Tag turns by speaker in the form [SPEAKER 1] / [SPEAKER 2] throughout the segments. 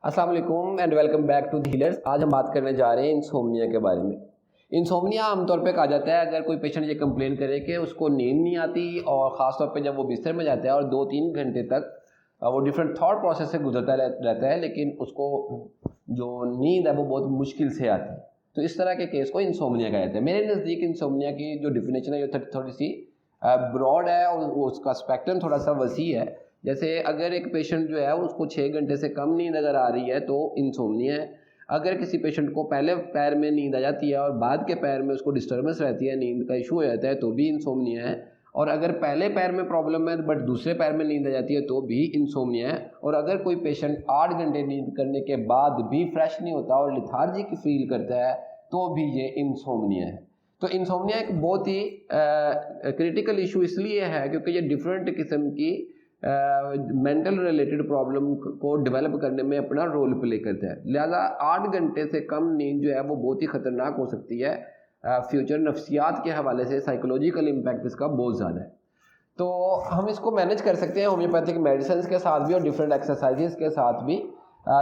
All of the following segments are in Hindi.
[SPEAKER 1] अस्सलाम वालेकुम and welcome back to the healers. आज हम बात करने जा रहे हैं इंसोम्निया के बारे में। इंसोम्निया आमतौर पे कहा जाता है अगर कोई पेशेंट ये कंप्लेन करे कि उसको नींद नहीं आती और ख़ास तौर पे जब वो बिस्तर में जाता है और 2-3 घंटे तक वो डिफरेंट थॉट प्रोसेस से गुजरता रहता है, लेकिन उसको जो नींद है वो बहुत मुश्किल से आती है। तो इस तरह के केस को इंसोम्निया कहा जाता है। मेरे नज़दीक इंसोम्निया की जो डिफिनेशन है वो थोड़ी सी ब्रॉड है और उसका स्पेक्ट्रम थोड़ा सा वसी है। जैसे अगर एक पेशेंट जो है उसको 6 घंटे से कम नींद अगर आ रही है तो इंसोम्निया है। अगर किसी पेशेंट को पहले पैर में नींद आ जाती है और बाद के पैर में उसको डिस्टर्बेंस रहती है, नींद का इशू हो जाता है, तो भी इंसोम्निया है। और अगर पहले पैर में प्रॉब्लम है बट दूसरे पैर में नींद आ जाती है तो भी इंसोम्निया है। और अगर कोई पेशेंट 8 घंटे नींद करने के बाद भी फ्रेश नहीं होता और लिथार्जिक फील करता है तो भी ये इंसोम्निया है। तो इंसोम्निया एक बहुत ही क्रिटिकल इशू इसलिए है क्योंकि ये डिफरेंट किस्म की मेंटल रिलेटेड प्रॉब्लम को डेवलप करने में अपना रोल प्ले करता है। लिहाजा 8 घंटे से कम नींद जो है वो बहुत ही ख़तरनाक हो सकती है। फ्यूचर नफ्सियात के हवाले से साइकोलॉजिकल इम्पैक्ट इसका बहुत ज़्यादा है। तो हम इसको मैनेज कर सकते हैं होम्योपैथिक मेडिसिन के साथ भी और डिफरेंट एक्सरसाइजेस के साथ भी।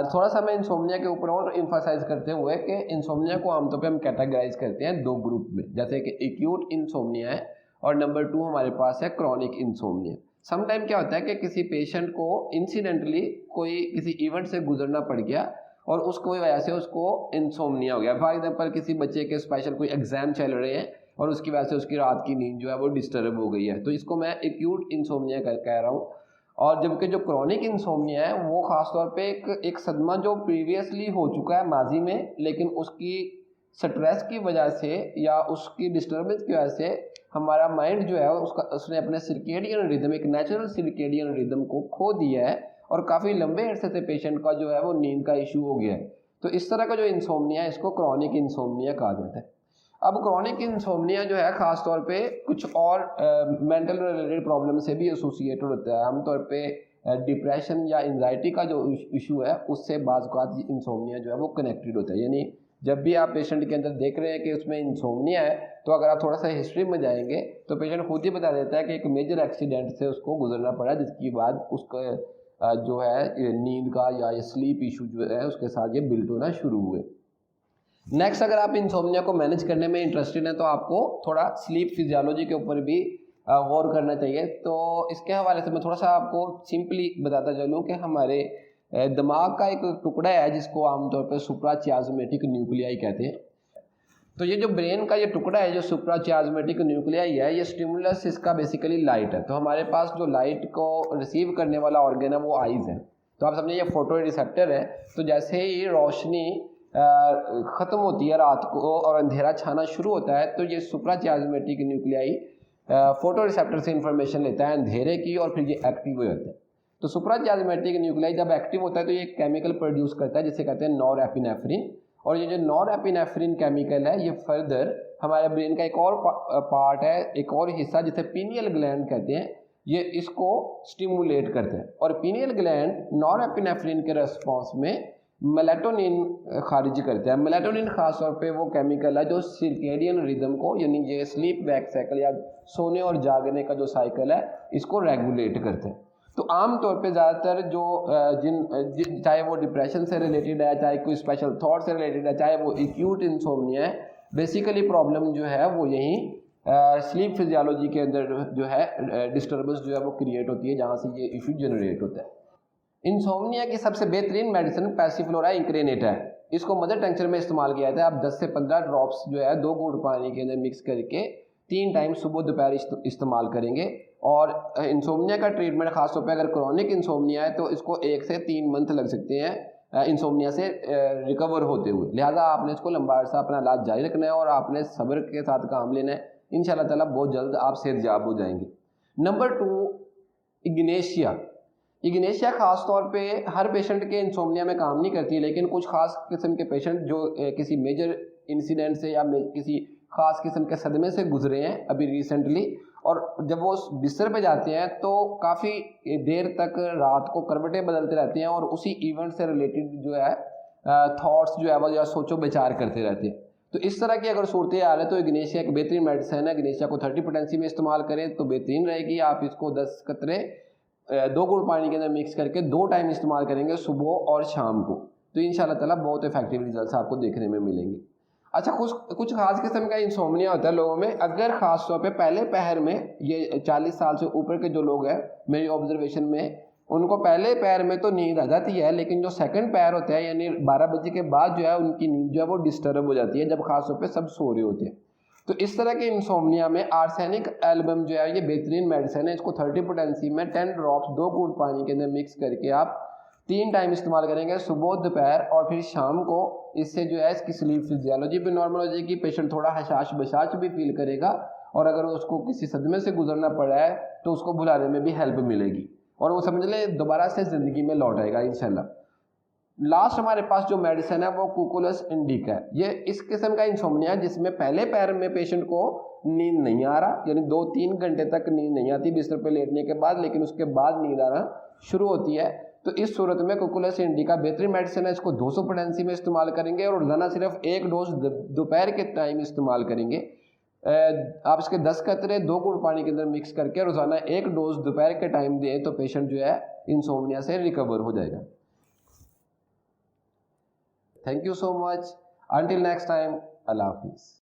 [SPEAKER 1] थोड़ा सा मैं इंसोम्निया के ऊपर और इम्फासाइज करते हुए कि इंसोम्निया को आमतौर पे हम कैटेगराइज करते हैं 2 ग्रुप में, जैसे कि एक्यूट इंसोम्निया है और नंबर 2 हमारे पास है क्रॉनिक इंसोम्निया। समटाइम क्या होता है कि किसी पेशेंट को इंसिडेंटली कोई किसी इवेंट से गुजरना पड़ गया और उसको वजह से उसको इंसोम्निया हो गया। फॉर एग्जांपल किसी बच्चे के स्पेशल कोई एग्जाम चल रहे हैं और उसकी वजह से उसकी रात की नींद जो है वो डिस्टर्ब हो गई है, तो इसको मैं एक्यूट इंसोम्निया कह रहा हूँ। और जबकि जो क्रॉनिक इंसोम्निया है वो खासतौर पे एक सदमा जो प्रीवियसली हो चुका है माजी में, लेकिन उसकी स्ट्रेस की वजह से या उसकी डिस्टर्बेंस की वजह से हमारा माइंड जो है उसने अपने सर्केडियन रिदम, एक नेचुरल सर्केडियन रिदम को खो दिया है और काफ़ी लंबे अरसे से पेशेंट का जो है वो नींद का इशू हो गया है। तो इस तरह का जो इंसोम्निया है इसको क्रॉनिक इंसोम्निया कहा जाता है। अब क्रॉनिक इंसोम्निया जो है ख़ास तौर पे कुछ और मेंटल रिलेटेड प्रॉब्लम से भी एसोसिएटेड होता है। आमतौर पे डिप्रेशन या एंजाइटी का जो इशू है उससे बाज़ औक़ात इंसोम्निया जो है वो कनेक्टेड होता है। यानी जब भी आप पेशेंट के अंदर देख रहे हैं कि उसमें इंसोम्निया है तो अगर आप थोड़ा सा हिस्ट्री में जाएंगे तो पेशेंट खुद ही बता देता है कि एक मेजर एक्सीडेंट से उसको गुजरना पड़ा, जिसके बाद उसका जो है नींद का या स्लीप इशू जो है उसके साथ ये बिल्ड होना शुरू हुए। नेक्स्ट, अगर आप इंसोम्निया को मैनेज करने में इंटरेस्टेड हैं तो आपको थोड़ा स्लीप फिजियोलॉजी के ऊपर भी गौर करना चाहिए। तो इसके हवाले से मैं थोड़ा सा आपको सिंपली बताता चलूँ कि हमारे दिमाग का एक टुकड़ा है जिसको आमतौर पर सुप्राचियाज्मेटिक न्यूक्लियाई कहते हैं। तो ये जो ब्रेन का ये टुकड़ा है जो सुप्राचियाज्मेटिक न्यूक्लियाई है, ये स्टिमुलस इसका बेसिकली लाइट है। तो हमारे पास जो लाइट को रिसीव करने वाला ऑर्गन है वो आइज़ है। तो आप समझिए ये फोटो रिसेप्टर है। तो जैसे ही रोशनी ख़त्म होती है रात को और अंधेरा छाना शुरू होता है तो ये सुप्राचियाज्मेटिक न्यूक्लियाई फोटो रिसेप्टर से इंफॉर्मेशन लेता है अंधेरे की और फिर ये एक्टिव हो जाता है। तो सुप्राचियाज्मेटिक न्यूक्लियाई जब एक्टिव होता है तो ये केमिकल प्रोड्यूस करता है जिसे कहते हैं नॉरएपिनेफ्रिन। और ये जो नॉरएपिनेफ्रिन केमिकल है ये फर्दर हमारे ब्रेन का एक और पार्ट है, एक और हिस्सा जिसे पीनियल ग्लैंड कहते हैं, ये इसको स्टिमुलेट करते हैं। और पीनियल ग्लैंड नॉरएपिनेफ्रिन के रेस्पॉन्स में मेलाटोनिन खारिज करते हैं। मेलाटोनिन खास तौर पे वो केमिकल है जो सर्केडियन रिदम को, यानी ये स्लीप वैक साइकिल या सोने और जागने का जो साइकिल है इसको रेगुलेट करते हैं। तो आम तौर पे ज़्यादातर जो चाहे वो डिप्रेशन से रिलेटेड है, चाहे कोई स्पेशल थॉट से रिलेटेड है, चाहे वो एक्यूट इंसोम्निया है, बेसिकली प्रॉब्लम जो है वो यही स्लीप फिजियोलॉजी के अंदर जो है डिस्टर्बेंस जो है वो क्रिएट होती है, जहाँ से ये इशू जनरेट होता है। इंसोम्निया की सबसे बेहतरीन मेडिसिन पैसिफ्लोरा इंक्रेनेटा है। इसको मदर टेंक्चर में इस्तेमाल किया जाता है। आप 10 से 15 ड्रॉप्स जो है 2 घूंट पानी के अंदर मिक्स करके 3 टाइम सुबह दोपहर इस्तेमाल करेंगे। और इंसोम्निया का ट्रीटमेंट खासतौर पे अगर क्रॉनिक इंसोम्निया है तो इसको 1 से 3 मंथ लग सकते हैं इंसोम्निया से रिकवर होते हुए। लिहाजा आपने इसको लंबा अर्सा अपना इलाज जारी रखना है और आपने सब्र के साथ काम लेना है। इंशाल्लाह ताला बहुत जल्द आप सेहतयाब हो जाएंगे। नंबर 2, इग्नेशिया ख़ास तौर पे हर पेशेंट के इंसोम्निया में काम नहीं करती, लेकिन कुछ ख़ास किस्म के पेशेंट जो किसी मेजर इंसिडेंट से या किसी ख़ास किस्म के सदमे से गुजरे हैं अभी रिसेंटली, और जब वो बिस्तर पे जाते हैं तो काफ़ी देर तक रात को करवटें बदलते रहते हैं और उसी इवेंट से रिलेटेड जो है थॉट्स जो है वो या सोचो विचार करते रहते हैं। तो इस तरह की अगर सूरत हाल है तो इग्नेशिया एक बेहतरीन मेडिसिन है। इग्नेशिया को 30 पोटेंसी में इस्तेमाल करें तो बेहतरीन रहेगी। आप इसको 10 कतरे 2 घूंट पानी के अंदर मिक्स करके 2 टाइम इस्तेमाल करेंगे, सुबह और शाम को। तो इंशाल्लाह ताला बहुत इफेक्टिव रिजल्ट्स आपको देखने में मिलेंगे। अच्छा, कुछ खास किस्म का इंसोम्निया होता है लोगों में, अगर खास तौर पे पहले पहर में, ये 40 साल से ऊपर के जो लोग हैं मेरी ऑब्जर्वेशन में, उनको पहले पैर में तो नींद आ जाती है, लेकिन जो सेकंड पैर होता है यानी 12 बजे के बाद जो है उनकी नींद जो है वो डिस्टर्ब हो जाती है, जब खास तौर पे सब सो रहे होते हैं। तो इस तरह के इंसोम्निया में आर्सेनिक एल्बम जो है ये बेहतरीन मेडिसिन है। इसको 30 पोटेंसी में 10 ड्रॉप्स 2 घूंट पानी के अंदर मिक्स करके आप 3 टाइम इस्तेमाल करेंगे, सुबह, दोपहर और फिर शाम को। इससे जो है इसकी स्लीप फिजियोलॉजी भी नॉर्मल हो जाएगी, पेशेंट थोड़ा हशाश बशाश भी फील करेगा, और अगर उसको किसी सदमे से गुजरना पड़ा है तो उसको भुलाने में भी हेल्प मिलेगी, और वो समझ ले दोबारा से ज़िंदगी में लौट आएगा इंशाल्लाह। लास्ट हमारे पास जो मेडिसिन है वो कुकुलस इंडिका है। ये इस किस्म का इंसोम्निया है जिसमें पहले पैर में पेशेंट को नींद नहीं आ रहा, यानी 2-3 घंटे तक नींद नहीं आती बिस्तर पे लेटने के बाद, लेकिन उसके बाद नींद आना शुरू होती है। तो इस सूरत में कुकुलस इंडिका बेहतरीन मेडिसिन है। इसको 200 पोटेंसी में इस्तेमाल करेंगे और रोजाना सिर्फ 1 डोज दोपहर के टाइम इस्तेमाल करेंगे। आप इसके 10 कतरे 2 घूंट पानी के अंदर मिक्स करके रोजाना 1 डोज दोपहर के टाइम दें तो पेशेंट जो है इंसोम्निया से रिकवर हो जाएगा। Thank you so much, until next time, अल्लाह हाफिज़।